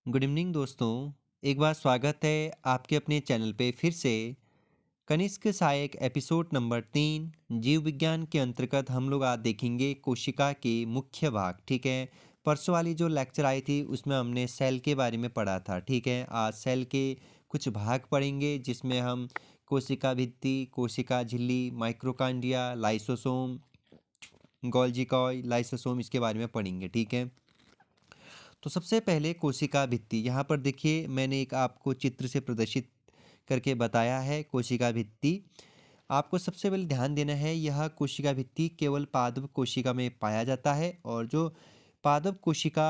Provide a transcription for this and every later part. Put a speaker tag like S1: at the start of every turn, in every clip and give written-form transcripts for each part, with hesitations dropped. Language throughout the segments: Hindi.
S1: गुड इवनिंग दोस्तों। एक बार स्वागत है आपके अपने चैनल पे फिर से। कनिष्क सहायक एपिसोड नंबर 3 जीव विज्ञान के अंतर्गत हम लोग आज देखेंगे कोशिका के मुख्य भाग। ठीक है, परसों वाली जो लेक्चर आई थी उसमें हमने सेल के बारे में पढ़ा था। ठीक है, आज सेल के कुछ भाग पढ़ेंगे जिसमें हम कोशिका भित्ति, कोशिका झिल्ली, माइक्रोकांडिया, लाइसोसोम, गोल्जी कॉय, लाइसोसोम इसके बारे में पढ़ेंगे। ठीक है, तो सबसे पहले कोशिका भित्ति। यहाँ पर देखिए मैंने एक आपको चित्र से प्रदर्शित करके बताया है कोशिका भित्ति। आपको सबसे पहले ध्यान देना है, यह कोशिका भित्ति केवल पादप कोशिका में पाया जाता है और जो पादप कोशिका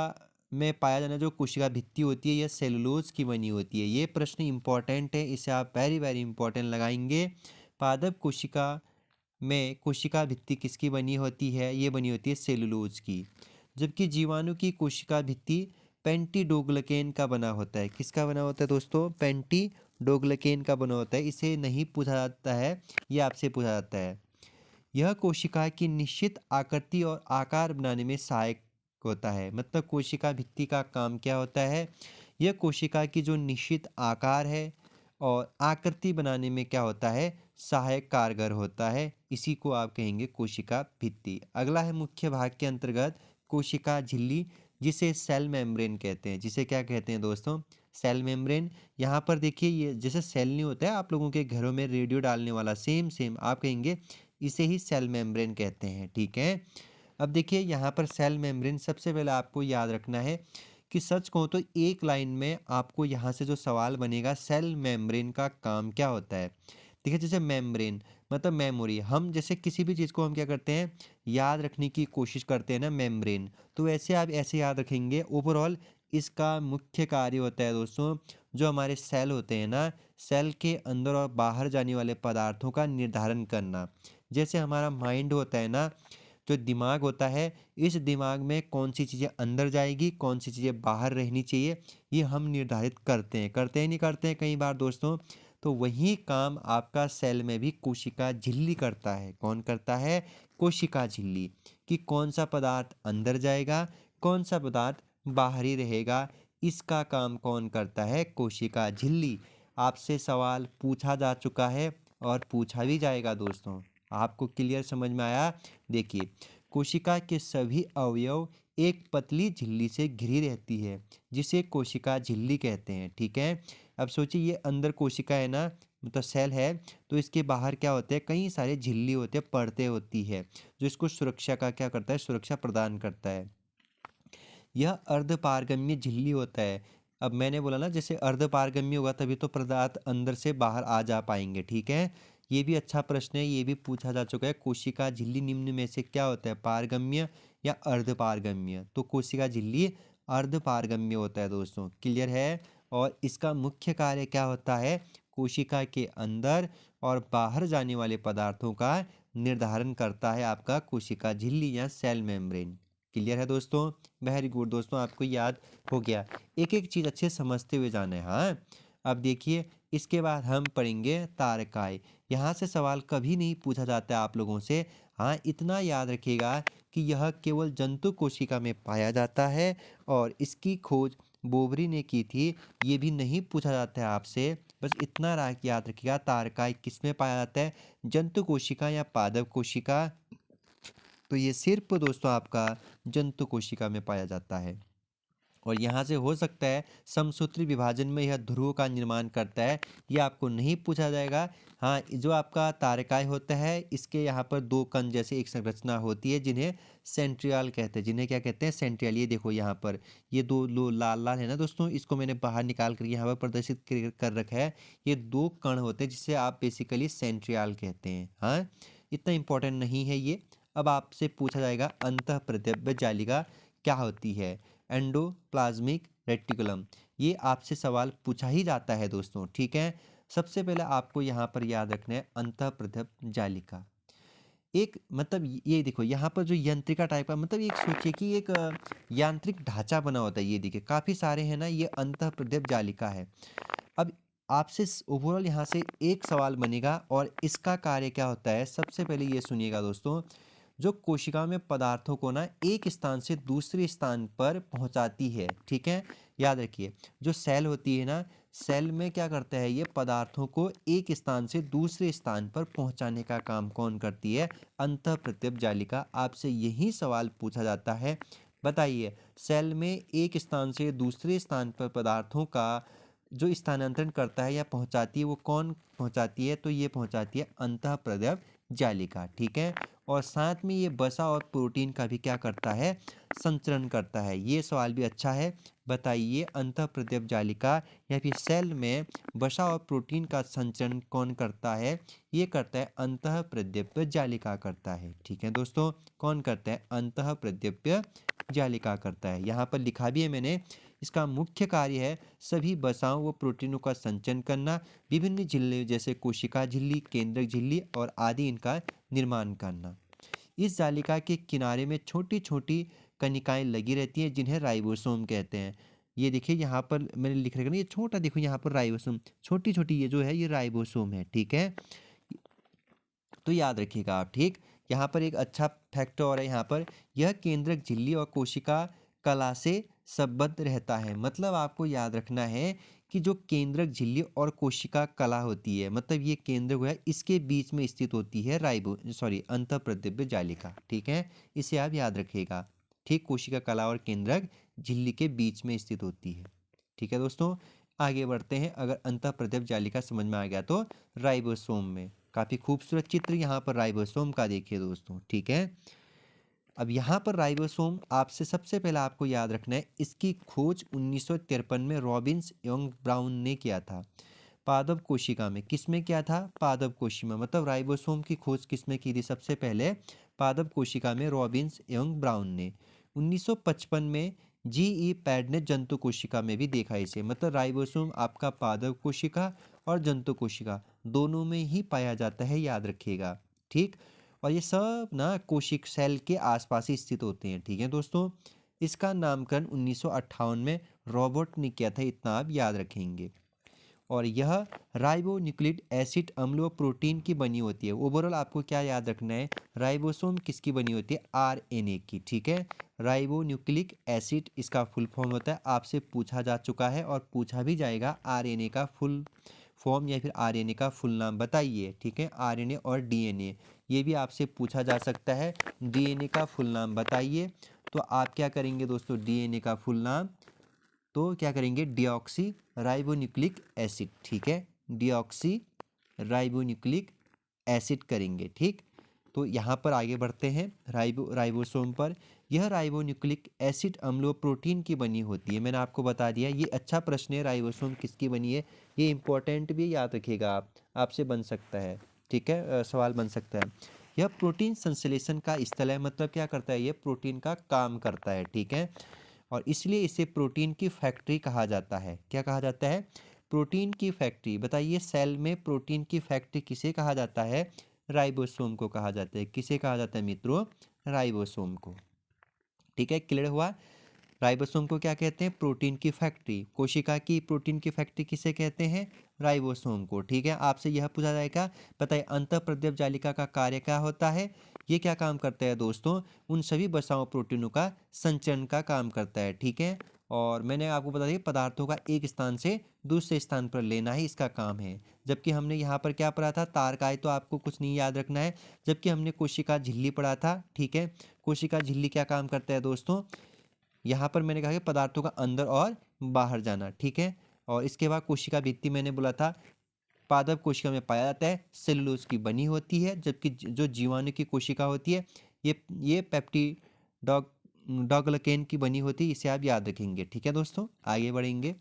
S1: में पाया जाना जो कोशिका भित्ति होती है यह सेलुलोज की बनी होती है। ये प्रश्न इंपॉर्टेंट है, इसे आप वेरी वेरी इंपॉर्टेंट लगाएंगे। पादप कोशिका में कोशिका भित्ति किसकी बनी होती है? ये बनी होती है सेलुलोज की। जबकि जीवाणु की कोशिका भित्ति पेंटिडोग्लकेन का बना होता है। किसका बना होता है दोस्तों? पेंटिडोग्लकेन का बना होता है। इसे नहीं पूछा जाता है, ये आपसे पूछा जाता है। यह कोशिका की निश्चित आकृति और आकार बनाने में सहायक होता है। मतलब कोशिका भित्ति का काम क्या होता है? यह कोशिका की जो निश्चित आकार है और आकृति बनाने में क्या होता है? सहायक कारगर होता है। इसी को आप कहेंगे कोशिका भित्ति। अगला है मुख्य भाग के अंतर्गत कोशिका झिल्ली, जिसे सेल मेम्ब्रेन कहते हैं। जिसे क्या कहते हैं दोस्तों? Cell membrane. यहाँ पर देखिए ये जैसे सेल नहीं होता है आप लोगों के घरों में रेडियो डालने वाला, सेम सेम आप कहेंगे इसे ही सेल मेम्ब्रेन कहते हैं। ठीक है, अब देखिए यहाँ पर सेल मेम्ब्रेन सबसे पहले आपको याद रखना है कि सच कहूँ तो एक लाइन में आपको यहाँ से जो सवाल बनेगा, सेल मेम्ब्रेन का काम क्या होता है। देखिए जैसे मेम्ब्रेन मतलब मेमोरी, हम जैसे किसी भी चीज़ को हम क्या करते हैं, याद रखने की कोशिश करते हैं ना, मेम्ब्रेन। तो वैसे आप ऐसे याद रखेंगे। ओवरऑल इसका मुख्य कार्य होता है दोस्तों, जो हमारे सेल होते हैं ना, सेल के अंदर और बाहर जाने वाले पदार्थों का निर्धारण करना। जैसे हमारा माइंड होता है ना, जो दिमाग होता है, इस दिमाग में कौन सी चीज़ें अंदर जाएगी, कौन सी चीज़ें बाहर रहनी चाहिए, ये हम निर्धारित करते हैं। करते ही नहीं करते हैं कई बार दोस्तों। तो वही काम आपका सेल में भी कोशिका झिल्ली करता है। कौन करता है? कोशिका झिल्ली। कि कौन सा पदार्थ अंदर जाएगा, कौन सा पदार्थ बाहर ही रहेगा, इसका काम कौन करता है? कोशिका झिल्ली। आपसे सवाल पूछा जा चुका है और पूछा भी जाएगा दोस्तों। आपको क्लियर समझ में आया? देखिए कोशिका के सभी अवयव एक पतली झिल्ली से घिरी रहती है, जिसे कोशिका झिल्ली कहते हैं। ठीक है, अब सोचिए ये अंदर कोशिका है ना, मतलब सेल है, तो इसके बाहर क्या होते हैं? कई सारे झिल्ली होते हैं, परतें होती है, जो इसको सुरक्षा का क्या करता है? सुरक्षा प्रदान करता है। यह अर्धपारगम्य झिल्ली होता है। अब मैंने बोला ना, जैसे अर्धपारगम्य होगा तभी तो पदार्थ अंदर से बाहर आ जा पाएंगे। ठीक है, ये भी अच्छा प्रश्न है, ये भी पूछा जा चुका है। कोशिका झिल्ली निम्न में से क्या होता है? पारगम्य या अर्धपारगम्य? तो कोशिका झिल्ली अर्धपारगम्य होता है दोस्तों। क्लियर है? और इसका मुख्य कार्य क्या होता है? कोशिका के अंदर और बाहर जाने वाले पदार्थों का निर्धारण करता है आपका कोशिका झिल्ली या सेल मेम्ब्रेन। क्लियर है दोस्तों? वेरी गुड दोस्तों, आपको याद हो गया। एक एक चीज़ अच्छे समझते हुए जाना है। हाँ, अब देखिए इसके बाद हम पढ़ेंगे तारकाय। यहाँ से सवाल कभी नहीं पूछा जाता है आप लोगों से। हाँ, इतना याद रखिएगा कि यह केवल जंतु कोशिका में पाया जाता है और इसकी खोज बोबरी ने की थी। ये भी नहीं पूछा जाता है आपसे। बस इतना याद रखिएगा, तारकाय किस में पाया जाता है? जंतु कोशिका या पादप कोशिका। तो ये सिर्फ दोस्तों आपका जंतु कोशिका में पाया जाता है। और यहाँ से हो सकता है समसूत्री विभाजन में यह ध्रुव का निर्माण करता है, ये आपको नहीं पूछा जाएगा। हाँ, जो आपका तारकाय होता है इसके यहाँ पर दो कण जैसे एक संरचना होती है, जिन्हें सेंट्रियल कहते हैं। जिन्हें क्या कहते हैं? सेंट्रियल। ये देखो यहाँ पर ये दो लो लाल लाल है ना दोस्तों, इसको मैंने बाहर निकाल कर यहाँ पर प्रदर्शित कर रखा है। ये दो कण होते हैं जिसे आप बेसिकली सेंट्रियल कहते हैं। हाँ, इतना इंपॉर्टेंट नहीं है ये। अब आपसे पूछा जाएगा अंतःप्रद्रव्य जालिका क्या होती है? Endoplasmic reticulum. ये आपसे सवाल पूछा ही जाता है दोस्तों। ठीक है, सबसे पहले आपको यहाँ पर याद रखना है अंतःप्रद्रव्य जालिका। एक मतलब ये देखो यहाँ पर जो यंत्रिका टाइप का, मतलब एक सोचिए कि एक यांत्रिक ढांचा बना होता है। ये देखिए काफ़ी सारे हैं ना, ये अंतःप्रद्रव्य जालिका है। अब आपसे ओवरऑल यहाँ से एक सवाल बनेगा और इसका कार्य क्या होता है? सबसे पहले ये सुनिएगा दोस्तों, जो कोशिका में पदार्थों को ना एक स्थान से दूसरे स्थान पर पहुंचाती है। ठीक है, याद रखिए, जो सेल होती है ना, सेल में क्या करता है, ये पदार्थों को एक स्थान से दूसरे स्थान पर पहुंचाने का काम कौन करती है, अंतःप्रत्यप जालिका। आपसे यही सवाल पूछा जाता है। बताइए, सेल में एक स्थान से दूसरे स्थान पर पदार्थों का जो स्थानांतरण करता है या पहुंचाती है, वो कौन पहुंचाती है, तो ये पहुंचाती है अंतःप्रत्यप जालिका। ठीक है, और साथ में ये वसा और प्रोटीन का भी क्या करता है, संचरण करता है। ये सवाल भी अच्छा है। बताइए, अंतःप्रत्यप जालिका या फिर सेल में वसा और प्रोटीन का संचरण कौन करता है, ये करता है अंतःप्रत्यप जालिका करता है। ठीक है दोस्तों, कौन करता है, अंतःप्रत्यप जालिका करता है। यहाँ पर लिखा भी है मैंने, इसका मुख्य कार्य है सभी वसाओं व प्रोटीनों का संचयन करना, विभिन्न झिल्ली जैसे कोशिका झिल्ली, केंद्रक झिल्ली और आदि इनका निर्माण करना। इस जालिका के किनारे में छोटी छोटी कणिकाएं लगी रहती हैं जिन्हें राइबोसोम कहते हैं। ये देखिए, यहाँ पर मैंने लिख रखा है ना, ये छोटा देखो, यहाँ पर राइबोसोम छोटी छोटी ये जो है ये राइबोसोम है। ठीक है, तो याद रखिएगा आप। ठीक, यहाँ पर एक अच्छा फैक्ट और है, यहाँ पर यह केंद्रक झिल्ली और कोशिका कला से संबद्ध रहता है। मतलब आपको याद रखना है कि जो केंद्रक झिल्ली और कोशिका कला होती है, मतलब ये केंद्रक है, इसके बीच में स्थित होती है अंतःप्रदिव्य जालिका। ठीक है, इसे आप याद रखिएगा। ठीक, कोशिका कला और केंद्रक झिल्ली के बीच में स्थित होती है। ठीक है दोस्तों, आगे बढ़ते हैं। अगर अंतःप्रदिव्य जालिका समझ में आ गया तो राइबोसोम में काफ़ी खूबसूरत चित्र यहाँ पर राइबोसोम का देखिए दोस्तों। ठीक है, अब यहाँ पर राइबोसोम आपसे सबसे पहले आपको याद रखना है, इसकी खोज 1953 में रॉबिन्स एवं ब्राउन ने किया था। पादप कोशिका में, किस में किया था, पादप कोशिका में। मतलब राइबोसोम की खोज किस में की थी सबसे पहले, पादप कोशिका में, रॉबिन्स एवं ब्राउन ने। 1955 में जी पैड ने जंतु कोशिका में भी देखा इसे। मतलब राइबोसोम आपका पादप कोशिका और जंतु कोशिका दोनों में ही पाया जाता है, याद रखिएगा। ठीक, और ये सब ना कोशिक सेल के आसपास ही स्थित होते हैं। ठीक है दोस्तों, इसका नामकरण 1958 में रॉबर्ट ने किया था, इतना आप याद रखेंगे। और यह राइबोन्यूक्लिक एसिड अम्ल व प्रोटीन की बनी होती है। ओवरऑल आपको क्या याद रखना है, राइबोसोम किसकी बनी होती है, आरएनए की। ठीक है, राइबोन्यूक्लिक एसिड इसका फुल फॉर्म होता है, आपसे पूछा जा चुका है और पूछा भी जाएगा। आरएनए का फुल फॉर्म या फिर आरएनए का फुल नाम बताइए। ठीक है, आरएनए और डीएनए ये भी आपसे पूछा जा सकता है। डीएनए का फुल नाम बताइए। तो आप क्या करेंगे दोस्तों, डीएनए का फुल नाम तो क्या करेंगे, डिऑक्सी राइबोन्यूक्लिक एसिड। ठीक है, डिऑक्सी राइबोन्यूक्लिक एसिड करेंगे। ठीक, तो यहाँ पर आगे बढ़ते हैं राइबोसोम पर। यह राइबोन्यूक्लिक एसिड अम्ल व प्रोटीन की बनी होती है। मैंने आपको बता दिया, ये अच्छा प्रश्न है, राइबोसोम किसकी बनी है, ये इंपॉर्टेंट भी याद रखिएगा आप, आपसे बन सकता है। ठीक है, सवाल बन सकता है। यह प्रोटीन संश्लेषण का स्थल है। मतलब क्या करता है, ये प्रोटीन का काम करता है। ठीक है, और इसलिए इसे प्रोटीन की फैक्ट्री कहा जाता है। क्या कहा जाता है, प्रोटीन की फैक्ट्री। बताइए, सेल में प्रोटीन की फैक्ट्री किसे कहा जाता है, राइबोसोम को कहा जाता है। किसे कहा जाता है मित्रों, राइबोसोम को। ठीक है, क्लियर हुआ। राइबोसोम को क्या कहते हैं, प्रोटीन की फैक्ट्री। कोशिका की प्रोटीन की फैक्ट्री किसे कहते हैं, राइबोसोम को। ठीक है, आपसे यह पूछा जाएगा, बताइए अंतःप्रदिव्य जालिका का कार्य क्या होता है। ये क्या काम करता है दोस्तों, उन सभी वसाओं प्रोटीनों का संचरण का काम करता है। ठीक है, और मैंने आपको बता दिया, पदार्थों का एक स्थान से दूसरे स्थान पर लेना ही इसका काम है। जबकि हमने यहाँ पर क्या पढ़ा था, तारकाय, तो आपको कुछ नहीं याद रखना है। जबकि हमने कोशिका झिल्ली पढ़ा था। ठीक है, कोशिका झिल्ली क्या काम करता है दोस्तों, यहाँ पर मैंने कहा कि पदार्थों का अंदर और बाहर जाना। ठीक है, और इसके बाद कोशिका भित्ति मैंने बोला था, पादप कोशिका में पाया जाता है, सेलुलोज की बनी होती है। जबकि जो जीवाणु की कोशिका होती है, ये पेप्टिडॉग डॉगलकेन की बनी होती है। इसे आप याद रखेंगे। ठीक है दोस्तों, आगे बढ़ेंगे,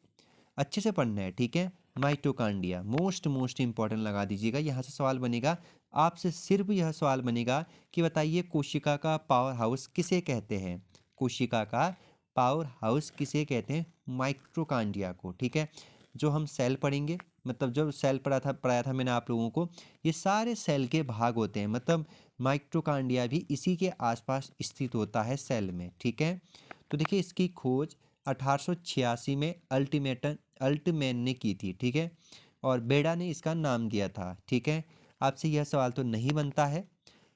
S1: अच्छे से पढ़ना है। ठीक है, माइटोकांड्रिया मोस्ट इंपॉर्टेंट लगा दीजिएगा। यहाँ से सवाल बनेगा, आपसे सिर्फ यह सवाल बनेगा कि बताइए कोशिका का पावर हाउस किसे कहते हैं। कोशिका का पावर हाउस किसे कहते हैं, माइटोकांड्रिया को। ठीक है, जो हम सेल पढ़ेंगे, मतलब जो सेल पढ़ाया था मैंने आप लोगों को, ये सारे सेल के भाग होते हैं। मतलब माइटोकांड्रिया भी इसी के आसपास स्थित होता है सेल में। ठीक है, तो देखिए, इसकी खोज 1886 में अल्टमैन ने की थी। ठीक है, और बेडा ने इसका नाम दिया था। ठीक है, आपसे यह सवाल तो नहीं बनता है।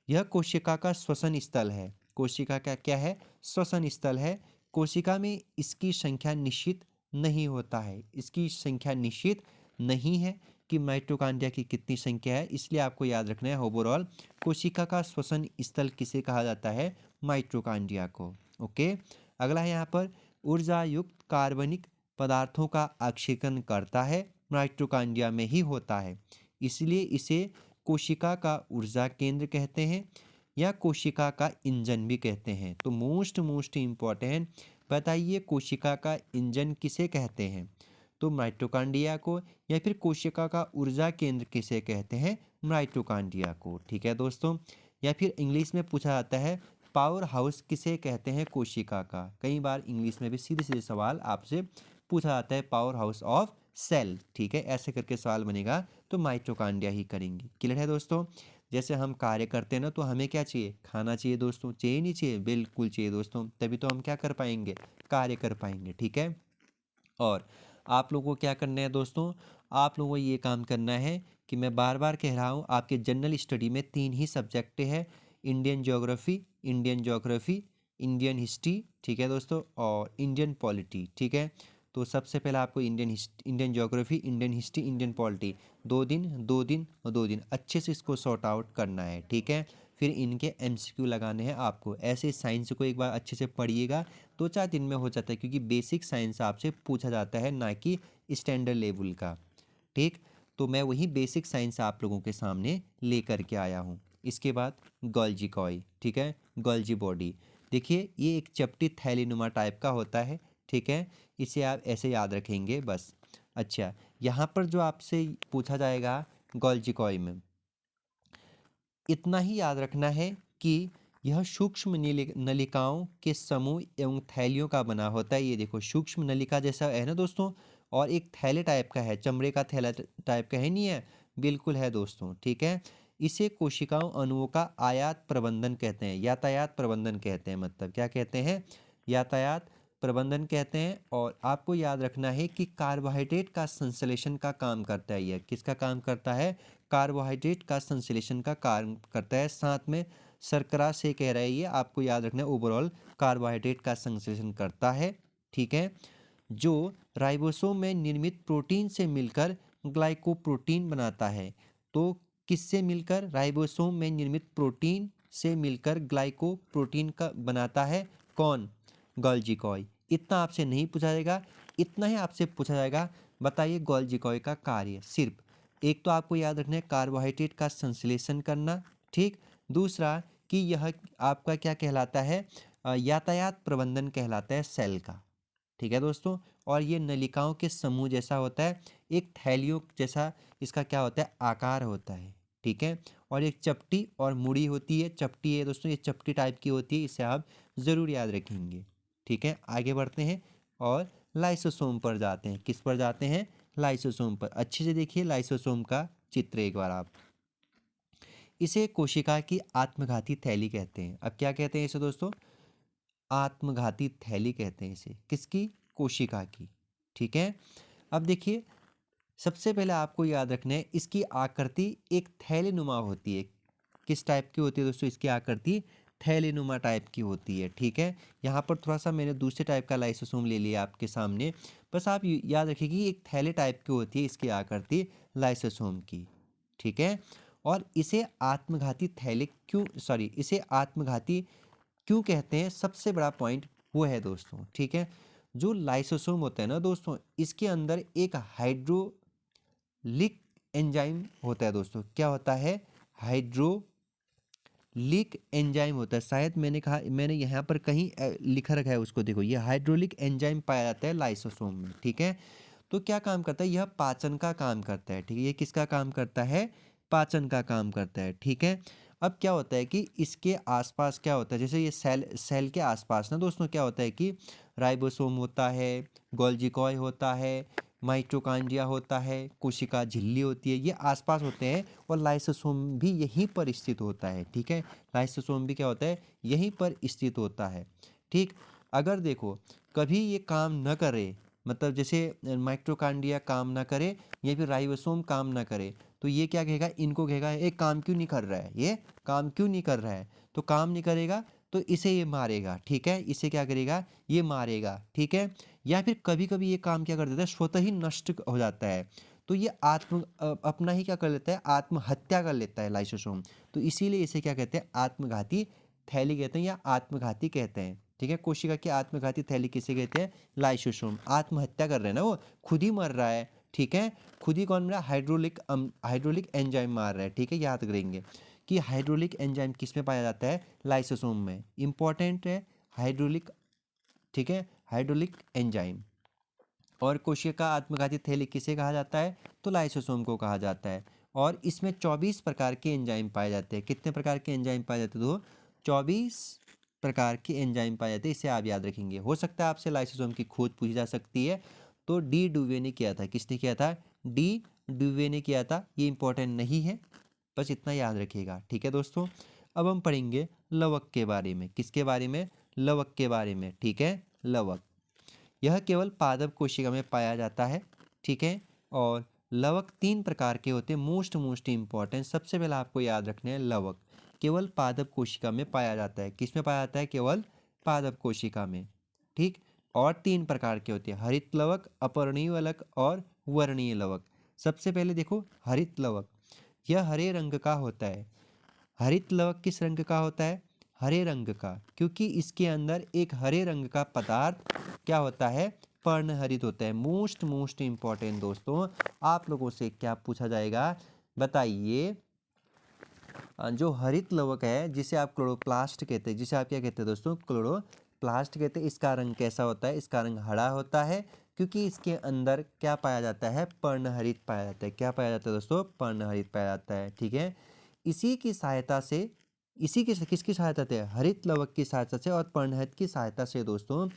S1: यह कोशिका का श्वसन स्थल है। कोशिका का क्या है? श्वसन स्थल है। कोशिका में इसकी संख्या निश्चित नहीं होता है। इसकी संख्या निश्चित नहीं है कि माइटोकॉन्ड्रिया की कितनी संख्या है, इसलिए आपको याद रखना है ओवरऑल कोशिका का श्वसन स्थल किसे कहा जाता है? माइटोकॉन्ड्रिया को। ओके, अगला है यहाँ पर ऊर्जा युक्त कार्बनिक पदार्थों का अक्षेपण करता है, माइटोकॉन्ड्रिया में ही होता है, इसलिए इसे कोशिका का ऊर्जा केंद्र कहते हैं या कोशिका का इंजन भी कहते हैं। तो मोस्ट इम्पॉर्टेंट, बताइए कोशिका का इंजन किसे कहते हैं? तो माइटोकॉन्ड्रिया को। या फिर कोशिका का ऊर्जा केंद्र किसे कहते हैं? माइटोकॉन्ड्रिया को। ठीक है दोस्तों। या फिर इंग्लिश में पूछा जाता है पावर हाउस किसे कहते हैं कोशिका का? कई बार इंग्लिश में भी सीधे सीधे सवाल आपसे पूछा जाता है पावर हाउस ऑफ सेल। ठीक है, ऐसे करके सवाल बनेगा तो माइटोकॉन्ड्रिया ही करेंगे। क्लियर है दोस्तों? जैसे हम कार्य करते हैं ना, तो हमें क्या चाहिए? खाना चाहिए दोस्तों। चाहिए नहीं चाहिए? बिल्कुल चाहिए दोस्तों, तभी तो हम क्या कर पाएंगे? कार्य कर पाएंगे। ठीक है, और आप लोगों को क्या करना है दोस्तों? आप लोगों को ये काम करना है कि मैं बार बार कह रहा हूँ, आपके जनरल स्टडी में 3 ही सब्जेक्ट है, इंडियन ज्योग्राफी, इंडियन हिस्ट्री, ठीक है दोस्तों, और इंडियन पॉलिटी। ठीक है, तो सबसे पहले आपको Indian geography, Indian history, Indian polity 2 दिन अच्छे से इसको सॉर्ट आउट करना है। ठीक है, फिर इनके एमसीक्यू लगाने हैं आपको। ऐसे साइंस को एक बार अच्छे से पढ़िएगा, 2-4 दिन में हो जाता है, क्योंकि बेसिक साइंस आपसे पूछा जाता है, ना कि स्टैंडर्ड लेवल का। ठीक, तो मैं वही बेसिक साइंस आप लोगों के सामने लेकर के आया हूँ। इसके बाद गोल्जी कॉय, ठीक है, गोल्जी बॉडी। देखिए ये एक चपटी थैलीनुमा टाइप का होता है। ठीक है, इसे आप ऐसे याद रखेंगे बस। अच्छा, यहाँ पर जो आपसे पूछा जाएगा गोल्जी कॉय में, इतना ही याद रखना है कि यह सूक्ष्म नलिकाओं के समूह एवं थैलियों का बना होता है। ये देखो सूक्ष्म नलिका जैसा है ना दोस्तों, और एक थैले टाइप का है, चमड़े का थैला टाइप का है, नहीं है? बिल्कुल है दोस्तों। ठीक है, इसे कोशिकाओं अणुओं का आयात प्रबंधन कहते हैं, यातायात प्रबंधन कहते हैं। मतलब क्या कहते हैं? यातायात प्रबंधन कहते हैं। और आपको याद रखना है कि कार्बोहाइड्रेट का संश्लेषण का काम करता है। यह किसका काम करता है? कार्बोहाइड्रेट का संश्लेषण का काम करता है। साथ में शर्करा से कह रहा है, ये आपको याद रखना है, ओवरऑल कार्बोहाइड्रेट का संश्लेषण करता है। ठीक है, जो राइबोसोम में निर्मित प्रोटीन से मिलकर ग्लाइकोप्रोटीन बनाता है। तो किससे मिलकर? राइबोसोम में निर्मित प्रोटीन से मिलकर ग्लाइकोप्रोटीन का बनाता है। कौन? Golgi coy. इतना आपसे नहीं पूछा जाएगा, इतना ही आपसे पूछा जाएगा, बताइए गोल्जी कॉय का कार्य। सिर्फ एक तो आपको याद रखना है कार्बोहाइड्रेट का संश्लेषण करना। ठीक, दूसरा कि यह आपका क्या कहलाता है? यातायात प्रबंधन कहलाता है सेल का। ठीक है दोस्तों, और ये नलिकाओं के समूह जैसा होता है, एक थैलियों जैसा इसका क्या होता है? आकार होता है। ठीक है, और एक चपटी और मुड़ी होती है। चपटी है दोस्तों, ये चपटी टाइप की होती है, इसे आप ज़रूर याद रखेंगे। ठीक है, आगे बढ़ते हैं और लाइसोसोम पर जाते हैं। किस पर जाते हैं? लाइसोसोम पर। अच्छे से देखिए लाइसोसोम का चित्र एक बार आप। इसे कोशिका की आत्मघाती थैली कहते हैं। अब क्या कहते हैं इसे दोस्तों? आत्मघाती थैली कहते हैं इसे। किसकी? कोशिका की। ठीक है, अब देखिए सबसे पहले आपको याद रखना है, इसकी आकृति एक थैलीनुमा होती है। किस टाइप की होती है दोस्तों? इसकी आकृति थैलीनुमा टाइप की होती है। ठीक है, यहाँ पर थोड़ा सा मैंने दूसरे टाइप का लाइसोसोम ले लिया आपके सामने, बस आप याद रखिए कि एक थैले टाइप की होती है इसकी आकृति लाइसोसोम की। ठीक है, और इसे आत्मघाती थैले क्यों, सॉरी, इसे आत्मघाती क्यों कहते हैं? सबसे बड़ा पॉइंट वो है दोस्तों। ठीक है, जो लाइसोसोम होता है ना दोस्तों, इसके अंदर एक हाइड्रोलिक एंजाइम होता है दोस्तों। क्या होता है? हाइड्रोलिक एंजाइम होता है। शायद मैंने यहाँ पर कहीं लिखा रखा है उसको, देखो ये हाइड्रोलिक एंजाइम पाया जाता है लाइसोसोम में। ठीक है, तो क्या काम करता है? यह पाचन का काम करता है। ठीक है, ये किसका काम करता है? पाचन का काम करता है। ठीक है, अब क्या होता है कि इसके आसपास क्या होता है, जैसे ये सेल के आसपास ना दोस्तों क्या होता है कि राइबोसोम होता है, गोल्जी कॉय होता है, माइटोकॉन्ड्रिया होता है, कोशिका झिल्ली होती है, ये आसपास होते हैं, और लाइसोसोम भी यहीं पर स्थित होता है। ठीक है, लाइसोसोम भी क्या होता है? यहीं पर स्थित होता है। ठीक, अगर देखो कभी ये काम न करे, मतलब जैसे माइटोकॉन्ड्रिया काम ना करे या फिर राइबोसोम काम ना करे, तो ये क्या कहेगा, इनको कहेगा ये काम क्यों नहीं कर रहा है, ये काम क्यों नहीं कर रहा है, तो काम नहीं करेगा तो इसे ये मारेगा, ठीक है, इसे क्या करेगा, ये मारेगा, ठीक है। या फिर कभी कभी ये काम क्या कर देता है, स्वतः ही नष्ट हो जाता है, तो ये अपना ही क्या कर लेता है, आत्महत्या कर लेता है लाइसोसोम। तो इसीलिए इसे क्या कहते हैं, आत्मघाती थैली कहते हैं या आत्मघाती कहते हैं, ठीक है। कोशिका की आत्मघाती थैली किसे कहते हैं, लाइसोसोम। आत्महत्या कर रहे हैं ना, वो खुद ही मर रहा है, ठीक है, खुद ही कौन रहा है, हाइड्रोलिक एंजाइम मार रहा है, ठीक है। याद करेंगे कि हाइड्रोलिक एंजाइम किस में पाया जाता है, लाइसोसोम में, इंपॉर्टेंट है हाइड्रोलिक, ठीक है, हाइड्रोलिक एंजाइम। और कोशिका आत्मघाती थैली किसे कहा जाता है, तो लाइसोसोम को कहा जाता है। और इसमें 24 प्रकार के एंजाइम पाए जाते हैं। कितने प्रकार के एंजाइम पाए जाते हैं, तो 24 प्रकार के एंजाइम पाए जाते हैं, इसे आप याद रखेंगे। हो सकता है आपसे लाइसोसोम की खोज पूछी जा सकती है, तो डी डुवे ने किया था, किसने किया था, डी डुवे ने किया था, ये इंपॉर्टेंट नहीं है, बस इतना याद रखिएगा, ठीक है दोस्तों। अब हम पढ़ेंगे लवक के बारे में, किसके बारे में, लवक के बारे में, ठीक है। लवक यह केवल पादप कोशिका में पाया जाता है, ठीक है। और लवक 3 प्रकार के होते हैं, मोस्ट इंपॉर्टेंट, सबसे पहले आपको याद रखने हैं, लवक केवल पादप कोशिका में पाया जाता है। किस में पाया जाता है, केवल पादप कोशिका में, ठीक। और 3 प्रकार के होते हैं, हरित लवक, अपर्णीय लवक और वर्णीय लवक। सबसे पहले देखो हरित लवक, यह हरे रंग का होता है। हरित लवक किस रंग का होता है, हरे रंग का, क्योंकि इसके अंदर एक हरे रंग का पदार्थ क्या होता है, पर्णहरित होता है। मोस्ट इंपॉर्टेंट दोस्तों, आप लोगों से क्या पूछा जाएगा, बताइए। जो हरित लवक है, जिसे आप क्लोरोप्लास्ट कहते हैं, जिसे आप क्या कहते हैं दोस्तों, क्लोरोप्लास्ट कहते हैं, इसका रंग कैसा होता है, इसका रंग हरा होता है, क्योंकि इसके अंदर क्या पाया जाता है, पर्णहरित पाया जाता है। क्या पाया जाता है दोस्तों, पर्णहरित पाया जाता है, ठीक है। इसी की सहायता से, इसी की किसकी सहायता से, हरित लवक की सहायता से और पर्णहरित की सहायता से दोस्तों,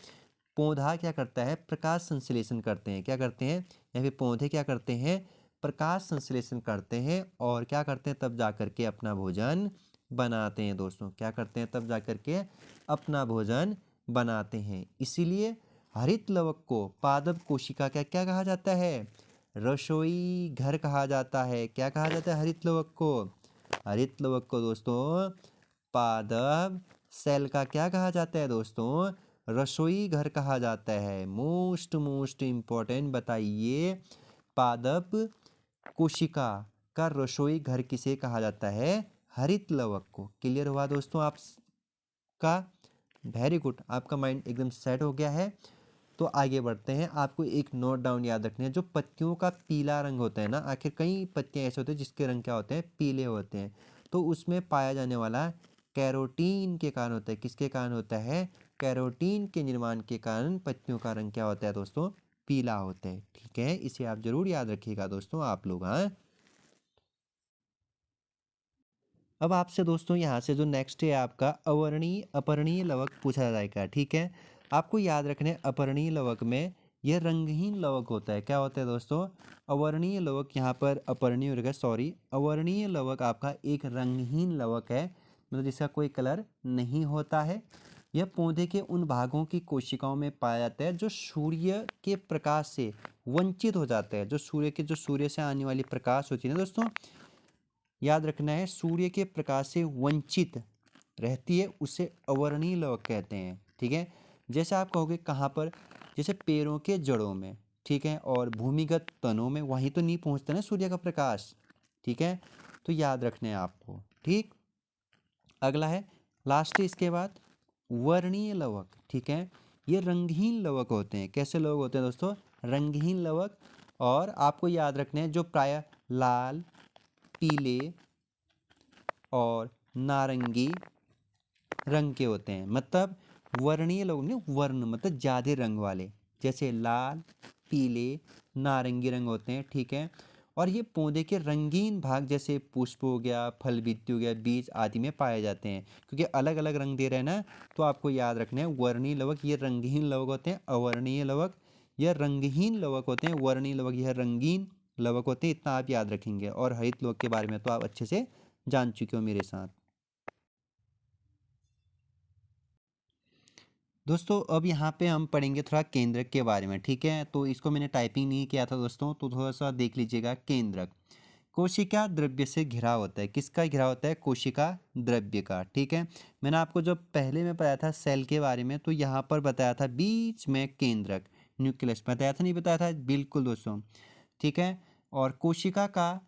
S1: पौधा क्या करता है, प्रकाश संश्लेषण करते हैं। क्या करते हैं, या फिर पौधे क्या करते हैं, प्रकाश संश्लेषण करते हैं, और क्या करते हैं, तब जाकर के अपना भोजन बनाते हैं दोस्तों। क्या करते हैं, तब जाकर के अपना भोजन बनाते हैं। इसीलिए हरित लवक को पादप कोशिका का क्या कहा जाता है, रसोई घर कहा जाता है। क्या कहा जाता है हरित लवक को, हरित लवक को दोस्तों पादप सेल का क्या कहा जाता है दोस्तों, रसोई घर कहा जाता है। मोस्ट इंपॉर्टेंट, बताइए पादप कोशिका का रसोई घर किसे कहा जाता है, हरित लवक को। क्लियर हुआ दोस्तों आपका, वेरी गुड, आपका माइंड एकदम सेट हो गया है। तो आगे बढ़ते हैं, आपको एक नोट डाउन याद रखने हैं, जो पत्तियों का पीला रंग होता है ना, आखिर कई पत्तियां ऐसे होते हैं जिसके रंग क्या होते हैं, पीले होते हैं, तो उसमें पाया जाने वाला कैरोटीन के कारण होता है। किसके कारण होता है, कैरोटीन के निर्माण के कारण पत्तियों का रंग क्या होता है दोस्तों, पीला होता है, ठीक है। इसे आप जरूर याद रखिएगा दोस्तों आप लोग, हाँ। अब आपसे दोस्तों यहाँ से जो नेक्स्ट है आपका अवर्णीय अपर्णीय लवक पूछा जाएगा, ठीक है। आपको याद रखने अपर्णीय लवक में यह रंगहीन लवक होता है। क्या होता है दोस्तों, अवर्णीय लवक, यहाँ पर अपर्णीय हो गया, सॉरी, अवर्णीय लवक आपका एक रंगहीन लवक है, मतलब जिसका कोई कलर नहीं होता है। यह पौधे के उन भागों की कोशिकाओं में पाया जाता है जो सूर्य के प्रकाश से वंचित हो जाते हैं। जो सूर्य से आने वाली प्रकाश होती है ना दोस्तों, याद रखना है, सूर्य के प्रकाश से वंचित रहती है, उसे अवर्णीय लवक कहते हैं, ठीक है। जैसे आप कहोगे कहाँ पर, जैसे पेड़ों के जड़ों में, ठीक है, और भूमिगत तनों में, वहीं तो नहीं पहुँचता ना सूर्य का प्रकाश, ठीक है। तो याद रखना है आपको, ठीक। अगला है लास्ट इसके बाद वर्णीय लवक, ठीक है। ये रंगहीन लवक होते हैं। कैसे लवक होते हैं दोस्तों, रंगहीन लवक। और आपको याद रखने हैं, जो प्रायः लाल, पीले और नारंगी रंग के होते हैं। मतलब वर्णीय लोग ने, वर्ण मतलब ज़्यादा रंग वाले, जैसे लाल, पीले, नारंगी रंग होते हैं, ठीक है। और ये पौधे के रंगीन भाग जैसे पुष्प हो गया, फल वित्ती हो गया, बीज आदि में पाए जाते हैं। क्योंकि अलग अलग रंग दे रहे हैं ना, तो आपको याद रखना है वर्णीय लवक ये रंगहीन लवक होते हैं, अवर्णीय लवक यह रंगहीन लवक होते हैं, वर्णीय लवक यह रंगीन लवक होते हैं। इतना आप याद रखेंगे। और हरित लवक के बारे में तो आप अच्छे से जान चुके हो मेरे साथ। दोस्तों अब यहाँ पे हम पढ़ेंगे थोड़ा केंद्रक के बारे में, ठीक है। तो इसको मैंने टाइपिंग नहीं किया था दोस्तों, तो थोड़ा सा देख लीजिएगा। केंद्रक, कोशिका द्रव्य से घिरा होता है। किसका घिरा होता है? कोशिका द्रव्य का। ठीक है, मैंने आपको जब पहले में बताया था सेल के बारे में, तो यहाँ पर बताया था बीच में केंद्रक, न्यूक्लियस बताया था, नहीं बताया था? बिल्कुल दोस्तों। ठीक है, और कोशिका का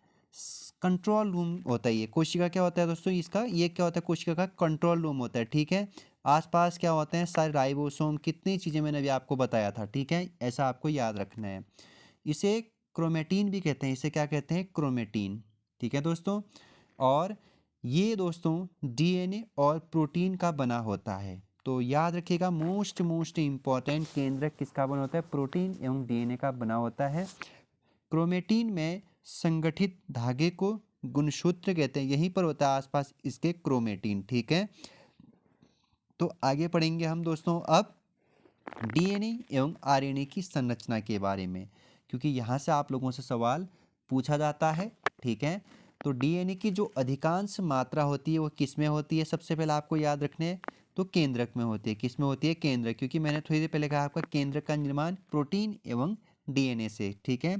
S1: कंट्रोल रूम होता है। ये कोशिका क्या होता है दोस्तों? इसका ये क्या होता है? कोशिका का कंट्रोल रूम होता है। ठीक है, आसपास क्या होते हैं? सारे राइबोसोम, कितनी चीज़ें मैंने अभी आपको बताया था। ठीक है, ऐसा आपको याद रखना है। इसे क्रोमेटीन भी कहते हैं। इसे क्या कहते हैं? क्रोमेटीन। ठीक है दोस्तों, और ये दोस्तों डीएनए और प्रोटीन का बना होता है। तो याद रखिएगा, मोस्ट इम्पॉर्टेंट केंद्रक किसका बना होता है? प्रोटीन एवं डीएनए का बना होता है। क्रोमेटीन में संगठित धागे को गुणसूत्र कहते हैं। यहीं पर होता है आसपास इसके क्रोमेटीन। ठीक है, तो आगे पढ़ेंगे हम दोस्तों अब डीएनए एवं आरएनए की संरचना के बारे में, क्योंकि यहाँ से आप लोगों से सवाल पूछा जाता है। ठीक है, तो डीएनए की जो अधिकांश मात्रा होती है वो किस में होती है? सबसे पहले आपको याद रखने है, तो केंद्रक में होती है। किस में होती है? केंद्रक, क्योंकि मैंने थोड़ी देर पहले कहा आपका केंद्रक का निर्माण प्रोटीन एवं डीएनए से। ठीक है,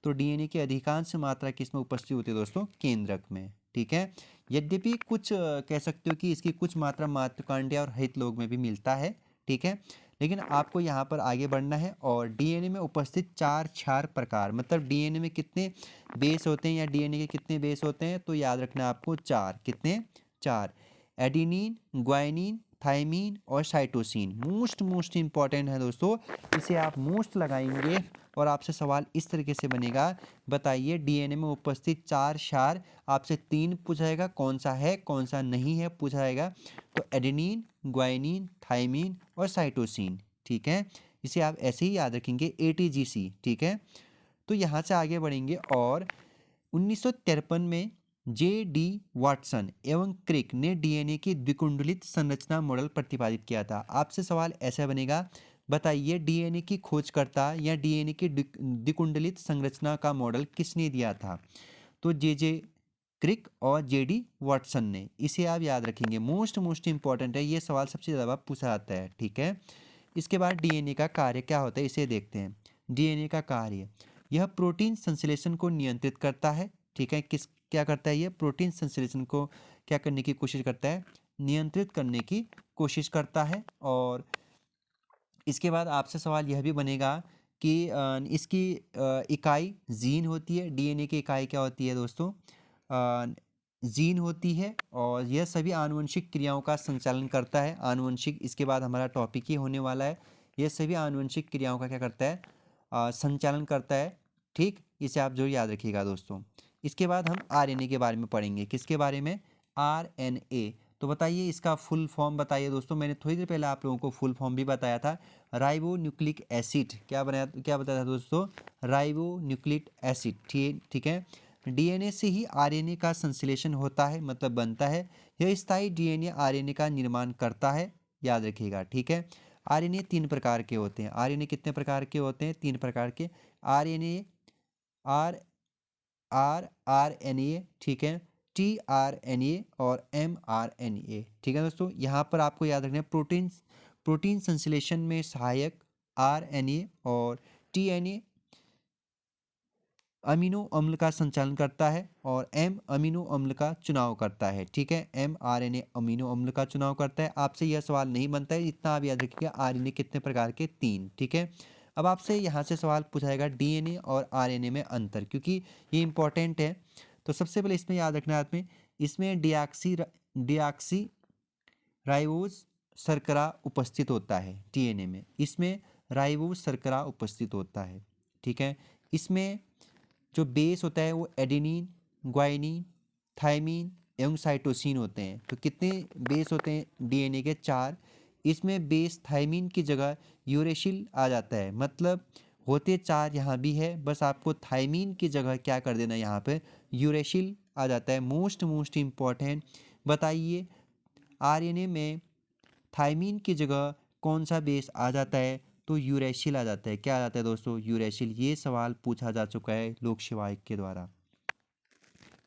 S1: तो डीएनए की अधिकांश मात्रा किस में उपस्थित होती है दोस्तों? केंद्रक में। ठीक है, यद्यपि कुछ कह सकते हो कि इसकी कुछ मात्रा मातृकांडीय और हृत लोग में भी मिलता है। ठीक है, लेकिन आपको यहाँ पर आगे बढ़ना है। और डीएनए में उपस्थित चार क्षार प्रकार, मतलब डीएनए में कितने बेस होते हैं या डीएनए के कितने बेस होते हैं? तो याद रखना है आपको, चार। कितने? चार। एडिनिन, ग्वाइनिन, थाइमीन और साइटोसिन। मोस्ट इंपॉर्टेंट है दोस्तों, इसे आप मोस्ट लगाएंगे और आपसे सवाल इस तरीके से बनेगा, बताइए डीएनए में उपस्थित चार क्षार। आपसे तीन पूछा जाएगा, कौन सा है कौन सा नहीं है पूछा जाएगा। तो एडेनिन, ग्वाइनिन, थाइमीन और साइटोसिन। ठीक है, इसे आप ऐसे ही याद रखेंगे, एटीजीसी। ठीक है, तो यहाँ से आगे बढ़ेंगे। और 1953 में जे डी वाटसन एवं क्रिक ने डीएनए की द्विकुंडलित संरचना मॉडल प्रतिपादित किया था। आपसे सवाल ऐसा बनेगा, बताइए डीएनए की खोजकर्ता या डीएनए की द्विकुंडलित संरचना का मॉडल किसने दिया था? तो जे क्रिक और जे डी वाटसन ने। इसे आप याद रखेंगे, मोस्ट इंपॉर्टेंट है, ये सवाल सबसे ज़्यादा पूछा जाता है। ठीक है, इसके बाद डीएनए का कार्य क्या होता है, इसे देखते हैं। डीएनए का कार्य, यह प्रोटीन संश्लेषण को नियंत्रित करता है। ठीक है, किस क्या करता है? ये प्रोटीन संश्लेषण को क्या करने की कोशिश करता है? नियंत्रित करने की कोशिश करता है। और इसके बाद आपसे सवाल यह भी बनेगा कि इसकी इकाई जीन होती है। डीएनए की इकाई क्या होती है दोस्तों? जीन होती है, और यह सभी आनुवंशिक क्रियाओं का संचालन करता है। आनुवंशिक, इसके बाद हमारा टॉपिक ही होने वाला है। यह सभी आनुवंशिक क्रियाओं का क्या करता है? संचालन करता है। ठीक, इसे आप जरूर याद रखिएगा दोस्तों। इसके बाद हम आरएनए के बारे में पढ़ेंगे। किसके बारे में? आरएनए। तो बताइए इसका फुल फॉर्म बताइए दोस्तों। मैंने थोड़ी देर पहले आप लोगों को फुल फॉर्म भी बताया था। राइबो न्यूक्लिक एसिड, क्या बताया था दोस्तों? Ribo nucleic acid. ठीक है, डीएनए से ही आरएनए का संश्लेषण होता है, मतलब बनता है। यह स्थायी डीएनए आरएनए का निर्माण करता है, याद रखिएगा। ठीक है, आरएनए तीन प्रकार के होते हैं। आरएनए कितने प्रकार के होते हैं? तीन प्रकार के। RNA, R R R N A, ठीक है, टी आर एन ए और एम आर एन ए। ठीक है दोस्तों, यहाँ पर आपको याद रखना है, प्रोटीन संश्लेषण में सहायक आर एन ए और टी एन ए अमीनो अम्ल का संचालन करता है, और एम अमीनो अम्ल का चुनाव करता है। ठीक है, M R N A amino अम्ल का चुनाव करता है। आपसे यह सवाल नहीं बनता है, इतना आप याद रखिएगा। आर एन ए कितने प्रकार के? तीन। ठीक है, अब आपसे यहाँ से सवाल पूछा जाएगा डीएनए और आरएनए में अंतर, क्योंकि ये इंपॉर्टेंट है। तो सबसे पहले इसमें याद रखना है आपने, इसमें डिऑक्सी राइबोज शर्करा उपस्थित होता है। डीएनए में इसमें राइबोज शर्करा उपस्थित होता है। ठीक है, इसमें जो बेस होता है वो एडेनिन, ग्वाइनिन, थाइमीन एवं साइटोसिन होते हैं। तो कितने बेस होते हैं डीएनए के? चार। इसमें बेस थाइमीन की जगह यूरेसिल आ जाता है, मतलब होते चार यहाँ भी है, बस आपको थाइमीन की जगह क्या कर देना, यहाँ पे यूरेसिल आ जाता है। मोस्ट इम्पॉर्टेंट, बताइए आरएनए में थाइमीन की जगह कौन सा बेस आ जाता है? तो यूरेसिल आ जाता है। क्या आ जाता है दोस्तों? यूरेसिल। ये सवाल पूछा जा चुका है लोक सेवा आयोग के द्वारा।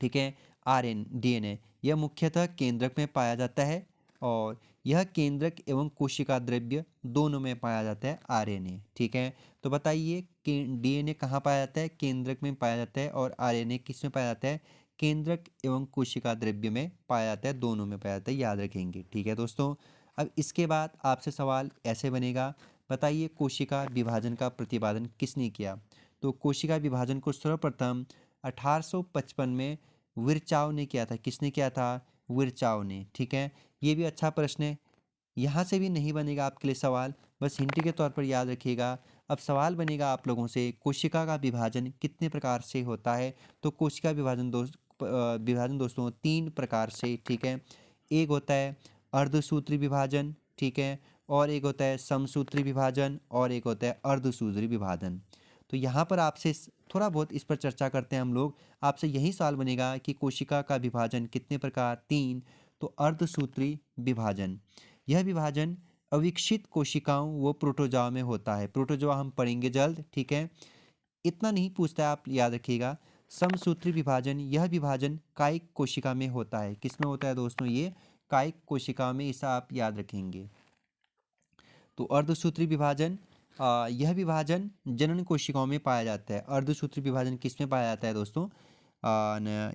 S1: ठीक है, डीएनए यह मुख्यतः केंद्रक में पाया जाता है। और यह केंद्रक एवं कोशिका द्रव्य दोनों में पाया जाता है आरएनए। ठीक है, तो बताइए कि डीएनए कहाँ पाया जाता है? केंद्रक में पाया जाता है। और आरएनए किस में पाया जाता है? केंद्रक एवं कोशिका द्रव्य में पाया जाता है, दोनों में पाया जाता है, याद रखेंगे। ठीक है दोस्तों, अब इसके बाद आपसे सवाल ऐसे बनेगा, बताइए कोशिका विभाजन का प्रतिपादन किसने किया? तो कोशिका विभाजन को सर्वप्रथम 1855 में विरचाव ने किया था। किसने किया था? विरचाव ने। ठीक है, ये भी अच्छा प्रश्न है, यहाँ से भी नहीं बनेगा आपके लिए सवाल, बस हिंट के तौर पर याद रखिएगा। अब सवाल बनेगा आप लोगों से, कोशिका का विभाजन कितने प्रकार से होता है? तो कोशिका विभाजन दोस्तों 3 प्रकार से। ठीक है, एक होता है अर्धसूत्री विभाजन, ठीक है, और एक होता है समसूत्री विभाजन, और एक होता है अर्धसूत्री विभाजन। तो यहाँ पर आपसे थोड़ा बहुत इस पर चर्चा करते हैं हम लोग। आपसे यही सवाल बनेगा कि कोशिका का विभाजन कितने प्रकार? 3। तो अर्धसूत्री विभाजन, यह विभाजन अविकसित कोशिकाओं व प्रोटोजोआ में होता है। प्रोटोजोआ हम पढ़ेंगे जल्द। ठीक है, इतना नहीं पूछता है, आप याद रखिएगा। समसूत्री विभाजन, यह विभाजन कायिक कोशिका में होता है। किसमें होता है दोस्तों? ये कायिक कोशिका में, इसे आप याद रखेंगे। तो अर्धसूत्री विभाजन, यह विभाजन जनन कोशिकाओं में पाया जाता है। अर्धसूत्री विभाजन किस में पाया जाता है दोस्तों?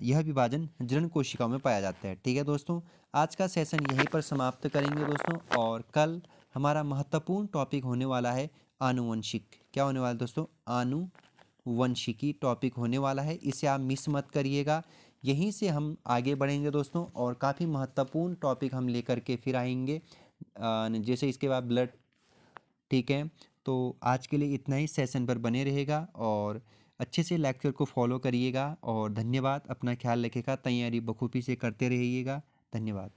S1: यह विभाजन जनन कोशिकाओं में पाया जाता है। ठीक है दोस्तों, आज का सेशन यहीं पर समाप्त करेंगे दोस्तों, और कल हमारा महत्वपूर्ण टॉपिक होने वाला है आनुवंशिक। क्या होने वाला है दोस्तों? आनुवंशिकी टॉपिक होने वाला है, इसे आप मिस मत करिएगा। यहीं से हम आगे बढ़ेंगे दोस्तों, और काफ़ी महत्वपूर्ण टॉपिक हम लेकर के फिर आएंगे, जैसे इसके बाद ब्लड। ठीक है, तो आज के लिए इतना ही, सेशन पर बने रहेगा और अच्छे से लेक्चर को फॉलो करिएगा। और धन्यवाद, अपना ख्याल रखिएगा, तैयारी बखूबी से करते रहिएगा। धन्यवाद।